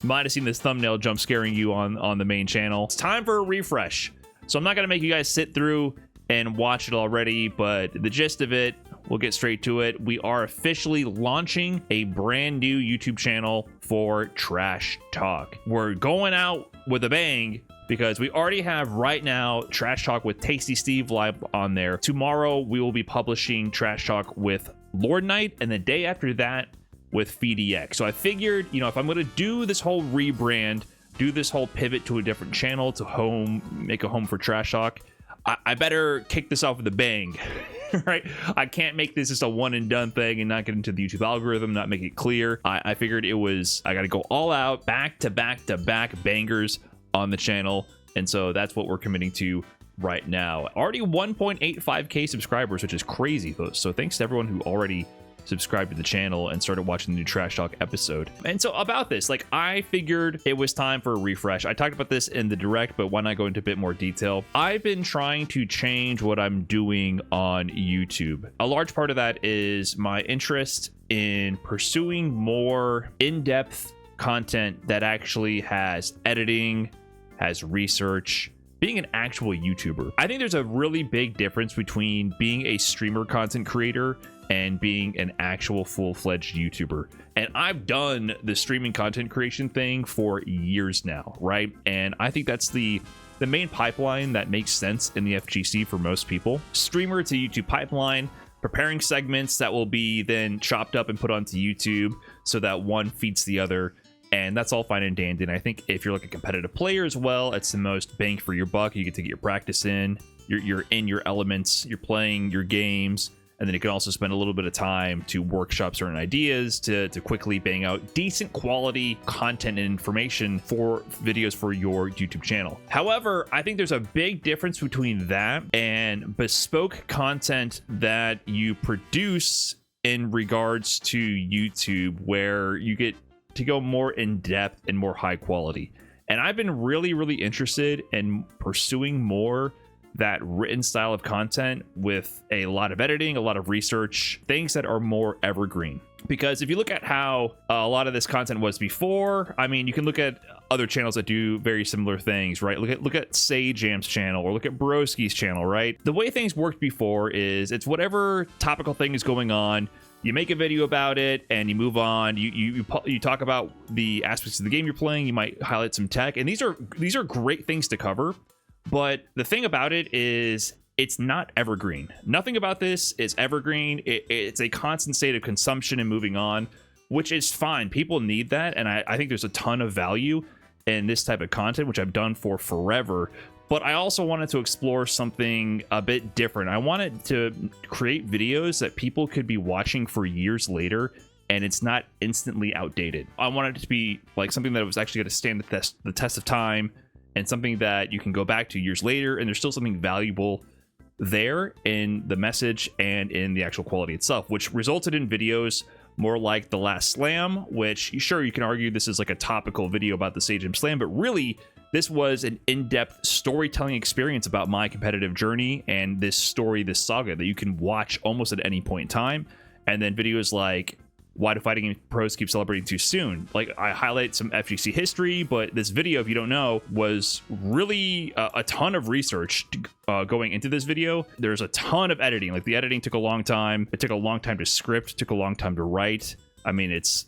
Might have seen this thumbnail jump scaring you on the main channel. It's time for a refresh. So I'm not gonna make you guys sit through and watch it already, but the gist of it, we'll get straight to it. We are officially launching a brand new YouTube channel for Trash Talk. We're going out with a bang because we already have right now Trash Talk with Tasty Steve live on there. Tomorrow we will be publishing Trash Talk with Lord Knight, and the day after that with FeedEX. So I figured, you know, if I'm gonna do this whole rebrand, do this whole pivot to a different channel to make a home for Trash Talk, I better kick this off with a bang. Right? I can't make this just a one and done thing and not get into the YouTube algorithm, not make it clear. I figured I gotta go all out, back to back to back bangers on the channel. And so that's what we're committing to right now. Already 1.85k subscribers, which is crazy. So thanks to everyone who already subscribed to the channel and started watching the new Trash Talk episode. And so about this, like, I figured it was time for a refresh. I talked about this in the direct, but why not go into a bit more detail? I've been trying to change what I'm doing on YouTube. A large part of that is my interest in pursuing more in-depth content that actually has editing, has research, being an actual YouTuber. I think there's a really big difference between being a streamer content creator and being an actual full-fledged YouTuber. And I've done the streaming content creation thing for years now, right? And I think that's the main pipeline that makes sense in the FGC for most people. Streamer to YouTube pipeline, preparing segments that will be then chopped up and put onto YouTube so that one feeds the other. And that's all fine and dandy. And I think if you're like a competitive player as well, it's the most bang for your buck. You get to get your practice in, you're in your elements, you're playing your games. And then you can also spend a little bit of time to workshop certain ideas to quickly bang out decent quality content and information for videos for your YouTube channel. However, I think there's a big difference between that and bespoke content that you produce in regards to YouTube, where you get to go more in depth and more high quality. And I've been really, really interested in pursuing more that written style of content with a lot of editing, a lot of research, things that are more evergreen. Because if you look at how a lot of this content was before, I mean, you can look at other channels that do very similar things, right? Look at Sajam's channel, or look at Broski's channel, right? The way things worked before is it's whatever topical thing is going on, you make a video about it and you move on. You talk about the aspects of the game you're playing. You might highlight some tech, and these are great things to cover. But the thing about it is it's not evergreen. Nothing about this is evergreen. It's a constant state of consumption and moving on, which is fine. People need that. And I think there's a ton of value in this type of content, which I've done for forever. But I also wanted to explore something a bit different. I wanted to create videos that people could be watching for years later, and it's not instantly outdated. I wanted it to be like something that was actually going to stand the test of time, and something that you can go back to years later, and there's still something valuable there in the message and in the actual quality itself, which resulted in videos more like The Last Slam, which, sure, you can argue this is like a topical video about the Sajam Slam, but really, this was an in-depth storytelling experience about my competitive journey and this story, this saga that you can watch almost at any point in time. And then videos like, why do fighting game pros keep celebrating too soon? Like, I highlight some FGC history, but this video, if you don't know, was really a ton of research going into this video. There's a ton of editing. Like, the editing took a long time. It took a long time to script, took a long time to write. I mean, it's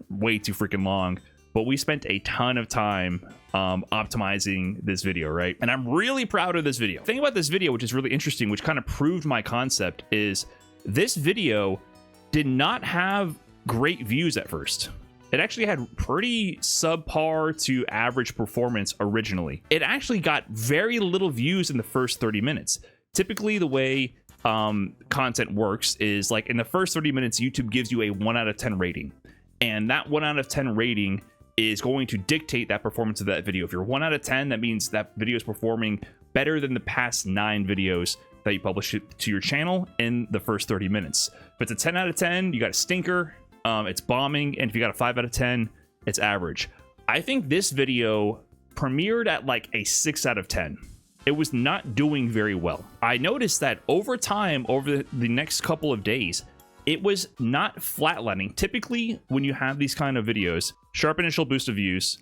way too freaking long. But we spent a ton of time optimizing this video, right? And I'm really proud of this video. The thing about this video, which is really interesting, which kind of proved my concept, is this video did not have great views at first. It actually had pretty subpar to average performance originally. It actually got very little views in the first 30 minutes. Typically, the way content works is, like, in the first 30 minutes, YouTube gives you a 1 out of 10 rating. And that 1 out of 10 rating is going to dictate that performance of that video. If you're 1 out of 10, that means that video is performing better than the past 9 videos that you publish to your channel in the first 30 minutes. If it's a 10 out of 10, you got a stinker. It's bombing. And if you got a 5 out of 10, it's average. I think this video premiered at like a 6 out of 10. It was not doing very well. I noticed that over time, over the next couple of days, it was not flatlining. Typically, when you have these kind of videos, sharp initial boost of views,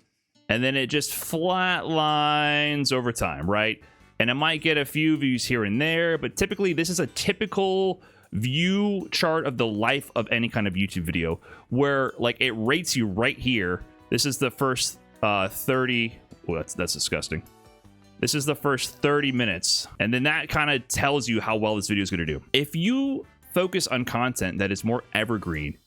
and then it just flatlines over time, right? And it might get a few views here and there, but typically this is a typical view chart of the life of any kind of YouTube video, where like it rates you right here. This is the first 30. Well, that's disgusting. This is the first 30 minutes, and then that kind of tells you how well this video is going to do. If you focus on content that is more evergreen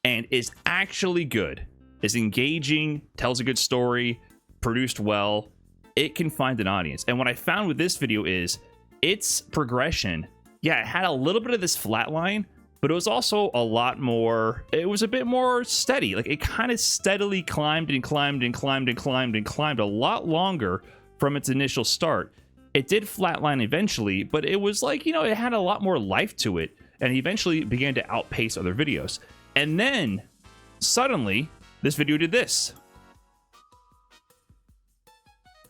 and is actually good, is engaging, tells a good story, produced well, it can find an audience. And what I found with this video is its progression. Yeah, it had a little bit of this flat line, but it was also a lot more, it was a bit more steady. Like it kind of steadily climbed and climbed and climbed and climbed and climbed a lot longer from its initial start. It did flatline eventually, but it was like, you know, it had a lot more life to it, and eventually began to outpace other videos. And then suddenly this video did this.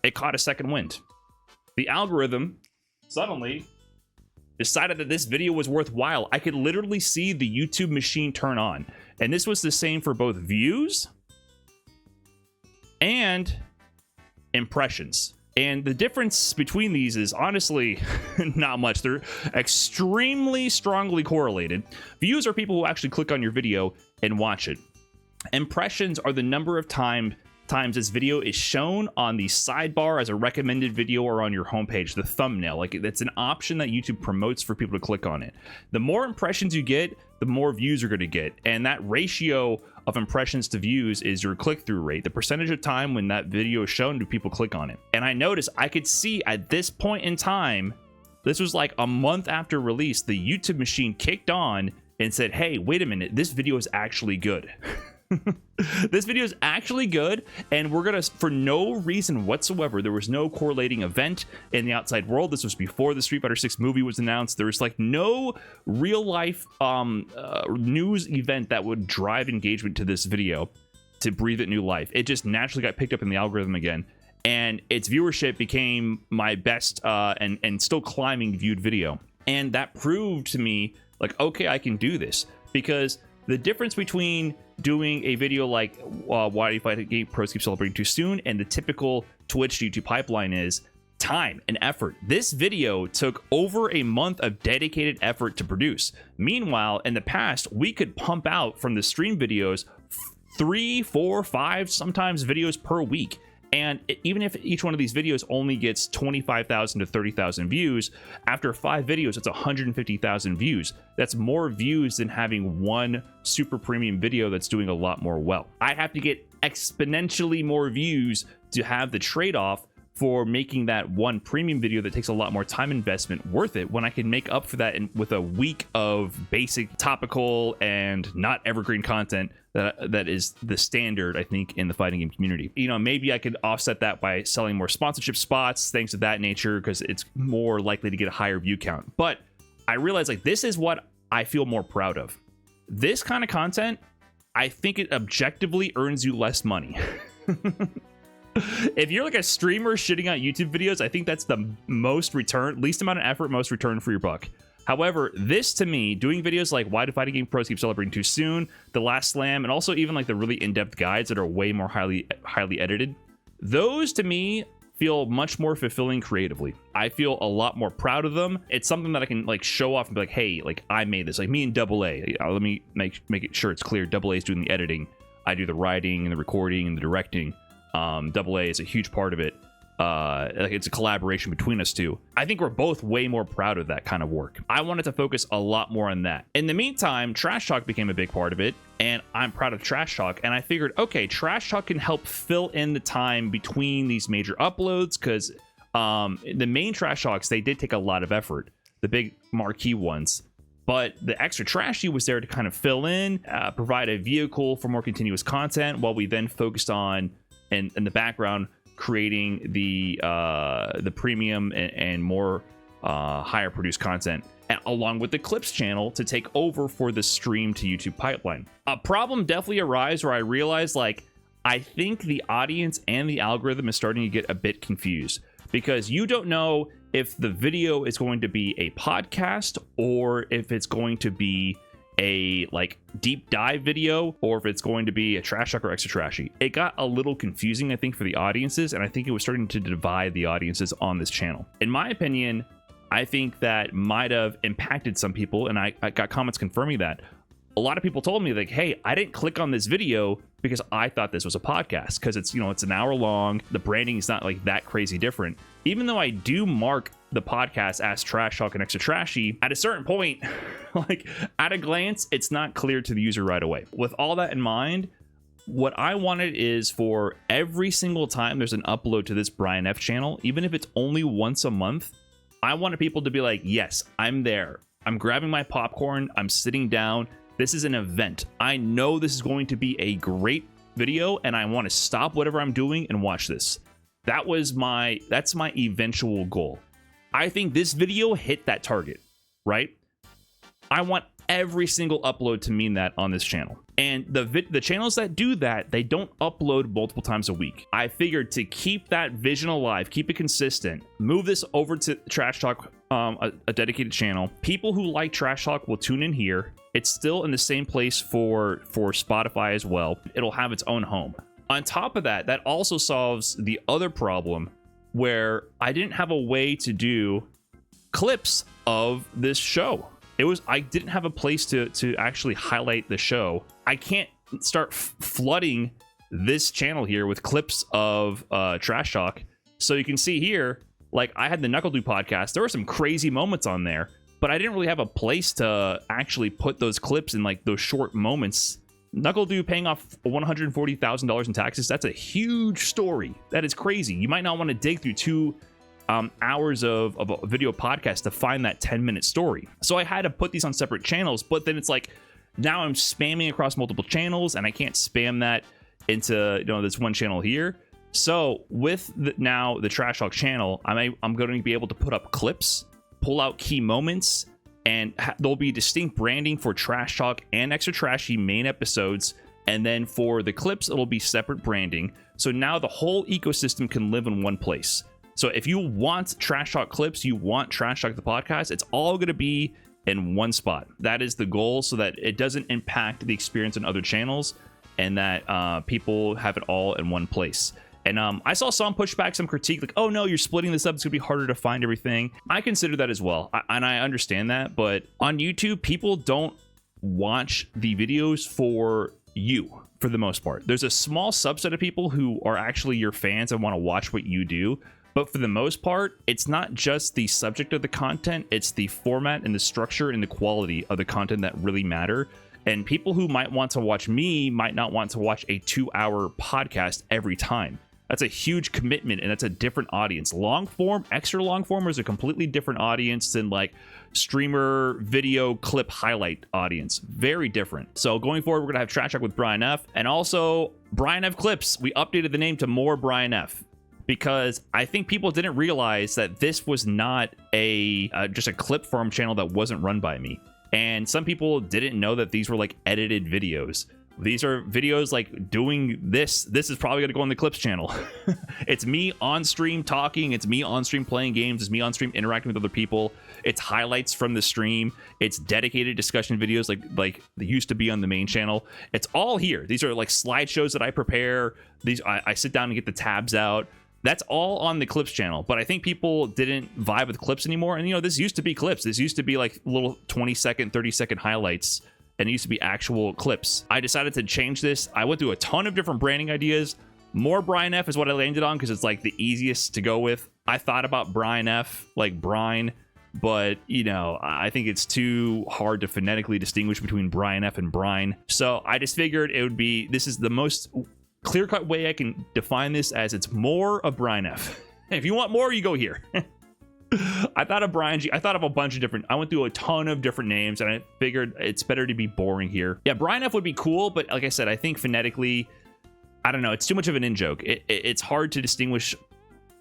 It caught a second wind. The algorithm suddenly decided that this video was worthwhile. I could literally see the YouTube machine turn on. And this was the same for both views and impressions. And the difference between these is honestly not much. They're extremely strongly correlated. Views are people who actually click on your video and watch it. Impressions are the number of times this video is shown on the sidebar as a recommended video or on your homepage, the thumbnail. Like that's an option that YouTube promotes for people to click on it. The more impressions you get, the more views you're going to get. And that ratio of impressions to views is your click-through rate, the percentage of time when that video is shown do people click on it. And I noticed I could see at this point in time, this was like a month after release, the YouTube machine kicked on and said, hey, wait a minute, this video is actually good. This video is actually good, and we're gonna, for no reason whatsoever, there was no correlating event in the outside world. This was before the Street Fighter 6 movie was announced. There was like no real life news event that would drive engagement to this video to breathe it new life. It just naturally got picked up in the algorithm again, and its viewership became my best and still climbing viewed video. And that proved to me like, okay, I can do this, because the difference between doing a video like Why Do You Fight a Game Pros Keep Celebrating Too Soon and the typical Twitch to YouTube pipeline is time and effort. This video took over a month of dedicated effort to produce. Meanwhile, in the past, we could pump out from the stream videos 3, 4, 5, sometimes videos per week. And even if each one of these videos only gets 25,000 to 30,000 views, after 5 videos, it's 150,000 views. That's more views than having one super premium video that's doing a lot more well. I have to get exponentially more views to have the trade-off for making that one premium video that takes a lot more time investment worth it, when I can make up for that with a week of basic topical and not evergreen content that is the standard, I think, in the fighting game community. You know, maybe I could offset that by selling more sponsorship spots, things of that nature, because it's more likely to get a higher view count. But I realize like this is what I feel more proud of. This kind of content, I think it objectively earns you less money. If you're like a streamer shitting out YouTube videos, I think that's the least amount of effort, most return for your buck. However, this to me, doing videos like Why Do Fighting Game Pros Keep Celebrating Too Soon, The Last Slam, and also even like the really in-depth guides that are way more highly edited, those to me feel much more fulfilling creatively. I feel a lot more proud of them. It's something that I can like show off and be like, hey, like I made this. Like me and Double A. Let me make it sure it's clear. Double A is doing the editing. I do the writing and the recording and the directing. Double A is a huge part of it. Like it's a collaboration between us two. I think we're both way more proud of that kind of work. I wanted to focus a lot more on that. In the meantime, Trash Talk became a big part of it, and I'm proud of Trash Talk. And I figured, okay, Trash Talk can help fill in the time between these major uploads, because the main Trash Talks, they did take a lot of effort, the big marquee ones. But the extra trashy was there to kind of fill in, provide a vehicle for more continuous content, while we then focused on in the background creating the premium and more higher produced content, and along with the clips channel to take over for the stream to YouTube pipeline. A problem definitely arose where I realized, like, I think the audience and the algorithm is starting to get a bit confused, because you don't know if the video is going to be a podcast or if it's going to be a like deep dive video or if it's going to be a trash talk or extra trashy. It got a little confusing, I think, for the audiences, and I think it was starting to divide the audiences on this channel. In my opinion, I think that might have impacted some people, and I got comments confirming that. A lot of people told me like, hey, I didn't click on this video because I thought this was a podcast, because it's, you know, it's an hour long. The branding is not like that crazy different. Even though I do mark the podcast as trash talk and extra trashy, at a certain point, like at a glance, it's not clear to the user right away. With all that in mind, what I wanted is for every single time there's an upload to this Brian F channel, even if it's only once a month, I wanted people to be like, yes, I'm there. I'm grabbing my popcorn. I'm sitting down. This is an event. I know this is going to be a great video, and I want to stop whatever I'm doing and watch this. That's my eventual goal. I think this video hit that target, right? I want every single upload to mean that on this channel. And the channels that do that, they don't upload multiple times a week. I figured to keep that vision alive, keep it consistent, move this over to Trash Talk, a dedicated channel. People who like Trash Talk will tune in here. It's still in the same place for Spotify as well. It'll have its own home. On top of that, that also solves the other problem where I didn't have a way to do clips of this show. I didn't have a place to actually highlight the show. I can't start flooding this channel here with clips of Trash Talk. So you can see here, like I had the Knuckle Do podcast. There were some crazy moments on there, but I didn't really have a place to actually put those clips in, like those short moments. Knuckle Do paying off $140,000 in taxes. That's a huge story. That is crazy. You might not want to dig through 2 hours of a video podcast to find that 10-minute story. So I had to put these on separate channels, but then it's like now I'm spamming across multiple channels, and I can't spam that into, you know, this one channel here. So with now the Trash Talk channel, I'm going to be able to put up clips, pull out key moments, and there'll be distinct branding for Trash Talk and Extra Trashy main episodes. And then for the clips, it'll be separate branding. So now the whole ecosystem can live in one place. So if you want Trash Talk clips, you want Trash Talk the podcast, it's all going to be in one spot. That is the goal, so that it doesn't impact the experience on other channels, and that people have it all in one place. And I saw some pushback, some critique, like, oh no, you're splitting this up, it's gonna be harder to find everything. I consider that as well, and I understand that, but on YouTube, people don't watch the videos for you, for the most part. There's a small subset of people who are actually your fans and want to watch what you do, but for the most part, it's not just the subject of the content, it's the format and the structure and the quality of the content that really matter. And people who might want to watch me might not want to watch a 2-hour podcast every time. That's a huge commitment, and that's a different audience. Long form, extra long form is a completely different audience than like streamer video clip highlight audience. Very different. So going forward, we're gonna have Trash Talk with Brian F, and also Brian F Clips. We updated the name to More Brian F, because I think people didn't realize that this was not a just a clip farm channel that wasn't run by me. And some people didn't know that these were like edited videos. These are videos like doing this. This is probably going to go on the Clips channel. It's me on stream talking. It's me on stream playing games. It's me on stream interacting with other people. It's highlights from the stream. It's dedicated discussion videos like they used to be on the main channel. It's all here. These are like slideshows that I prepare. I sit down and get the tabs out. That's all on the Clips channel, but I think people didn't vibe with Clips anymore. And, you know, this used to be Clips. This used to be like little 20-second, 30-second highlights, and it used to be actual clips. I decided to change this. I went through a ton of different branding ideas. More Brian F is what I landed on because it's like the easiest to go with. I thought about Brian F, like Brine, but, you know, I think it's too hard to phonetically distinguish between Brian F and Brine. So I just figured it would be, this is the most clear-cut way I can define this, as it's more of Brian F. If you want more, you go here. I thought of Brian G. I thought of a bunch of different, I went through a ton of different names, and I figured it's better to be boring here. Yeah, Brian F would be cool, but like I said, I think phonetically, I don't know, it's too much of an in-joke. It's hard to distinguish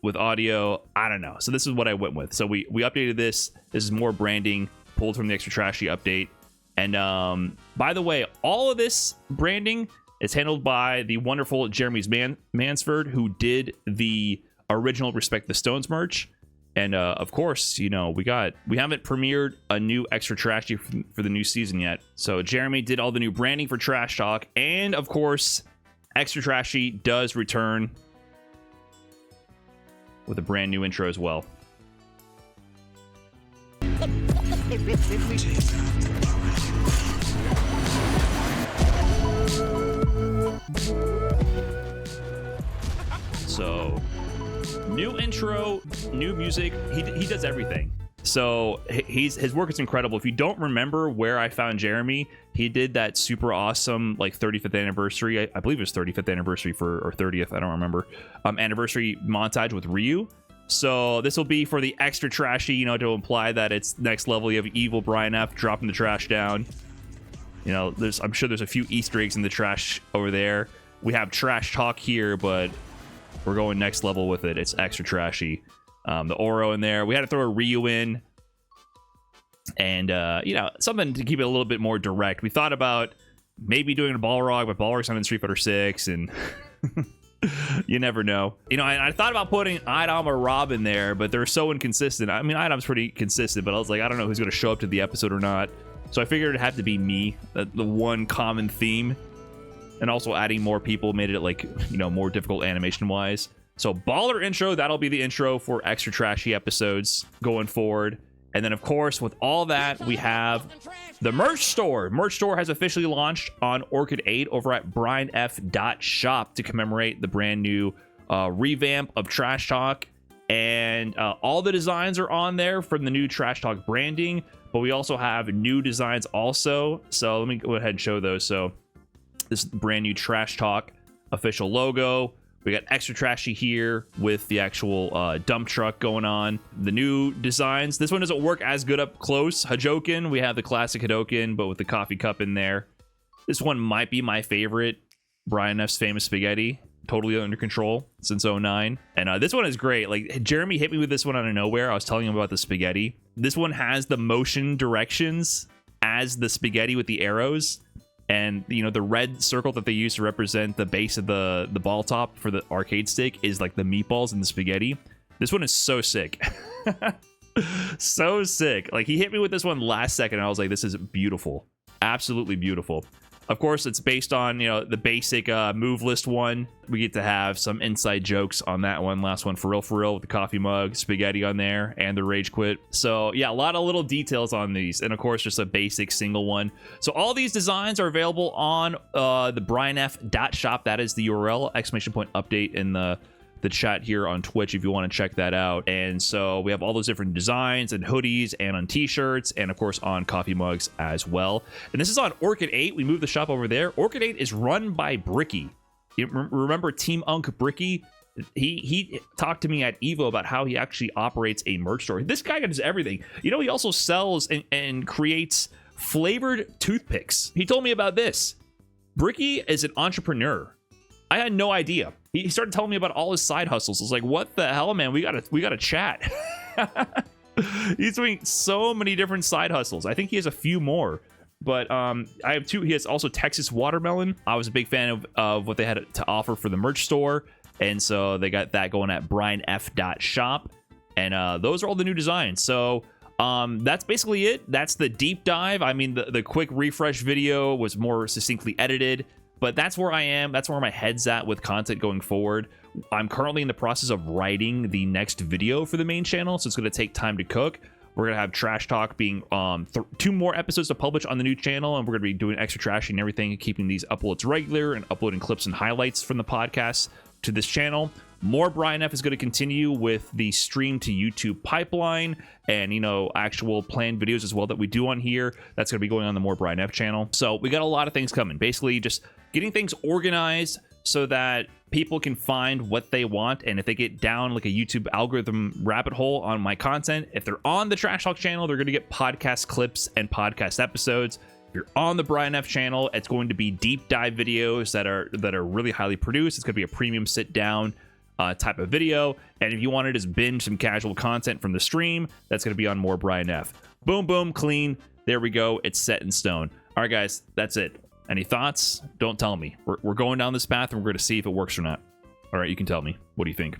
with audio. I don't know. So this is what I went with. So we updated this. This is more branding, pulled from the Extra Trashy update. And by the way, all of this branding is handled by the wonderful Jeremy's Mansford, who did the original Respect the Stones merch. And of course, you know, we haven't premiered a new Extra Trashy for the new season yet. So Jeremy did all the new branding for Trash Talk, and of course, Extra Trashy does return with a brand new intro as well. So, new intro, new music. He does everything. So his work is incredible. If you don't remember where I found Jeremy, he did that super awesome like 35th anniversary. I believe it was 35th anniversary or 30th. I don't remember. Anniversary montage with Ryu. So this will be for the Extra Trashy, you know, to imply that it's next level. You have evil Brian F dropping the trash down. You know, I'm sure there's a few Easter eggs in the trash over there. We have Trash Talk here, but we're going next level with it. It's Extra Trashy. The Oro in there. We had to throw a Ryu in. And, you know, something to keep it a little bit more direct. We thought about maybe doing a Balrog, but Balrog's not in Street Fighter 6, and you never know. You know, I thought about putting Idom or Rob in there, but they're so inconsistent. I mean, Idom's pretty consistent, but I was like, I don't know who's going to show up to the episode or not. So I figured it'd have to be me, the one common theme. And also adding more people made it, like, you know, more difficult animation-wise. So baller intro, that'll be the intro for Extra Trashy episodes going forward. And then, of course, with all that, we have the merch store. Merch store has officially launched on Orchid 8 over at brianf.shop to commemorate the brand new revamp of Trash Talk. And all the designs are on there from the new Trash Talk branding. But we also have new designs also. So let me go ahead and show those. So this brand new Trash Talk official logo. We got Extra Trashy here with the actual dump truck going on. The new designs. This one doesn't work as good up close. Hadoken, we have the classic Hadoken, but with the coffee cup in there. This one might be my favorite. Brian F's famous spaghetti. Totally under control since 09. And this one is great. Like, Jeremy hit me with this one out of nowhere. I was telling him about the spaghetti. This one has the motion directions as the spaghetti with the arrows. And, you know, the red circle that they use to represent the base of the ball top for the arcade stick is like the meatballs and the spaghetti. This one is so sick. So sick. Like, he hit me with this one last second, and I was like, this is beautiful. Absolutely beautiful. Of course, it's based on, you know, the basic move list one. We get to have some inside jokes on that one. Last one, for real, with the coffee mug, spaghetti on there, and the rage quit. So, yeah, a lot of little details on these. And, of course, just a basic single one. So, all these designs are available on the brianf.shop. That is the URL, exclamation point update in the chat here on Twitch if you want to check that out. And so we have all those different designs and hoodies and on t-shirts and of course on coffee mugs as well. And this is on Orchid 8. We moved the shop over there. Orchid 8 is run by Bricky. You remember Team Unk Bricky? He talked to me at Evo about how he actually operates a merch store. This guy does everything. You know, he also sells and creates flavored toothpicks. He told me about this. Bricky is an entrepreneur. I had no idea. He started telling me about all his side hustles. I was like, what the hell, man? We gotta chat. He's doing so many different side hustles. I think he has a few more. But I have two. He has also Texas Watermelon. I was a big fan of what they had to offer for the merch store. And so they got that going at brianf.shop. And those are all the new designs. So that's basically it. That's the deep dive. I mean, the quick refresh video was more succinctly edited. But that's where I am. That's where my head's at with content going forward. I'm currently in the process of writing the next video for the main channel, so it's going to take time to cook. We're going to have Trash Talk being 2 more episodes to publish on the new channel, and we're going to be doing Extra Trashy and everything, keeping these uploads regular and uploading clips and highlights from the podcast to this channel. More Brian F is going to continue with the stream to YouTube pipeline and, you know, actual planned videos as well that we do on here. That's going to be going on the More Brian F channel. So we got a lot of things coming. Basically, just getting things organized so that people can find what they want. And if they get down like a YouTube algorithm rabbit hole on my content, if they're on the Trash Talk channel, they're going to get podcast clips and podcast episodes. If you're on the Brian F channel, it's going to be deep dive videos that are really highly produced. It's going to be a premium sit down type of video. And if you want to just binge some casual content from the stream, that's going to be on More Brian F. Boom, boom, clean. There we go. It's set in stone. All right, guys, that's it. Any thoughts? Don't tell me. We're going down this path and we're going to see if it works or not. All right, you can tell me. What do you think?